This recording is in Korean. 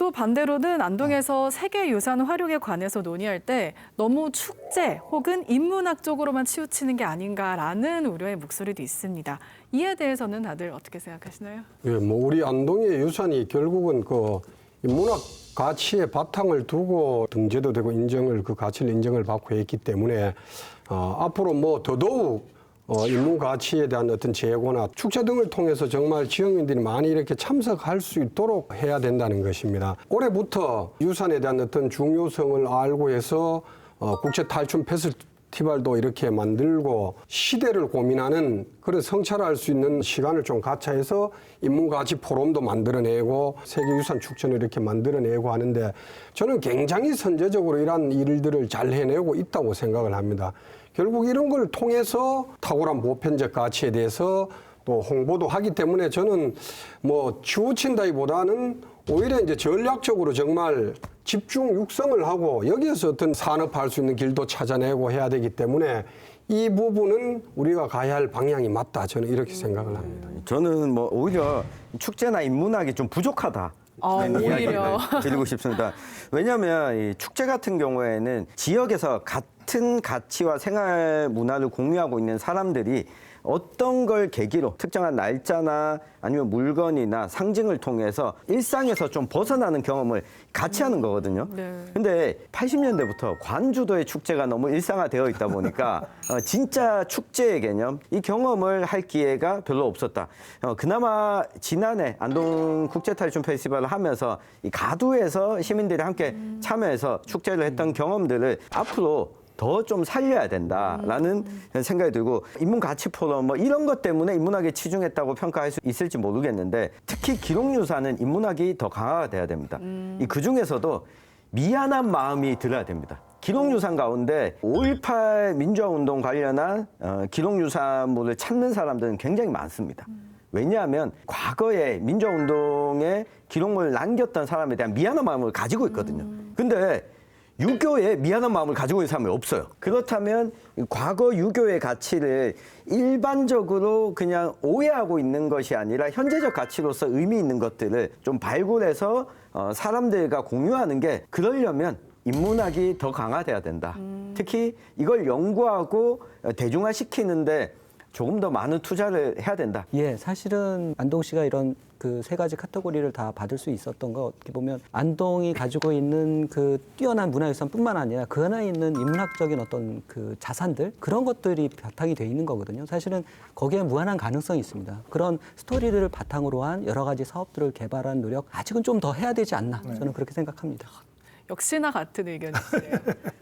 또 반대로는 안동에서 세계유산 활용에 관해서 논의할 때 너무 축제 혹은 인문학 쪽으로만 치우치는 게 아닌가라는 우려의 목소리도 있습니다. 이에 대해서는 다들 어떻게 생각하시나요? 예, 뭐 우리 안동의 유산이 결국은 그 문학 가치의 바탕을 두고 등재도 되고 인정을 그 가치를 인정을 받고 했기 때문에 앞으로 뭐 더더욱 인문 가치에 대한 어떤 제고나 축제 등을 통해서 정말 지역민들이 많이 이렇게 참석할 수 있도록 해야 된다는 것입니다. 올해부터 유산에 대한 어떤 중요성을 알고 해서 국제 탈춤 페스티벌도 이렇게 만들고 시대를 고민하는 그런 성찰할 수 있는 시간을 좀 가차해서 인문가치 포럼도 만들어내고 세계유산 축제를 이렇게 만들어내고 하는데 저는 굉장히 선제적으로 이러한 일들을 잘 해내고 있다고 생각을 합니다. 결국 이런 걸 통해서 탁월한 보편적 가치에 대해서 또 홍보도 하기 때문에 저는 뭐 치우친다기보다는 오히려 이제 전략적으로 정말 집중 육성을 하고 여기에서 어떤 산업화할 수 있는 길도 찾아내고 해야 되기 때문에 이 부분은 우리가 가야 할 방향이 맞다. 저는 이렇게 생각을 합니다. 저는 뭐 오히려 축제나 인문학이 좀 부족하다. 오히려. 드리고 싶습니다. 왜냐하면 이 축제 같은 경우에는 지역에서 같은 가치와 생활 문화를 공유하고 있는 사람들이 어떤 걸 계기로 특정한 날짜나 아니면 물건이나 상징을 통해서 일상에서 좀 벗어나는 경험을 같이 하는 거거든요. 네. 근데 80년대부터 관주도의 축제가 너무 일상화되어 있다 보니까 진짜 축제의 개념, 이 경험을 할 기회가 별로 없었다. 그나마 지난해 안동 국제탈춤 페스티벌을 하면서 이 가두에서 시민들이 함께 참여해서 축제를 했던 경험들을 앞으로 더 좀 살려야 된다라는 생각이 들고 인문 가치 포럼 뭐 이런 것 때문에 인문학에 치중했다고 평가할 수 있을지 모르겠는데 특히 기록유산은 인문학이 더 강화가 돼야 됩니다. 이 그중에서도 미안한 마음이 들어야 됩니다. 기록유산 가운데 5.18 민주화운동 관련한 기록유산물을 찾는 사람들은 굉장히 많습니다. 왜냐하면 과거에 민주화운동에 기록물을 남겼던 사람에 대한 미안한 마음을 가지고 있거든요. 근데 유교에 미안한 마음을 가지고 있는 사람이 없어요. 그렇다면 과거 유교의 가치를 일반적으로 그냥 오해하고 있는 것이 아니라 현재적 가치로서 의미 있는 것들을 좀 발굴해서 사람들과 공유하는 게 그러려면 인문학이 더 강화돼야 된다. 특히 이걸 연구하고 대중화시키는데 조금 더 많은 투자를 해야 된다. 예, 사실은 안동시가 이런 그 세 가지 카테고리를 다 받을 수 있었던 거 어떻게 보면 안동이 가지고 있는 그 뛰어난 문화유산뿐만 아니라 그 안에 있는 인문학적인 어떤 그 자산들 그런 것들이 바탕이 돼 있는 거거든요. 사실은 거기에 무한한 가능성이 있습니다. 그런 스토리를 바탕으로 한 여러 가지 사업들을 개발한 노력 아직은 좀 더 해야 되지 않나 저는 그렇게 생각합니다. 역시나 같은 의견이시네요.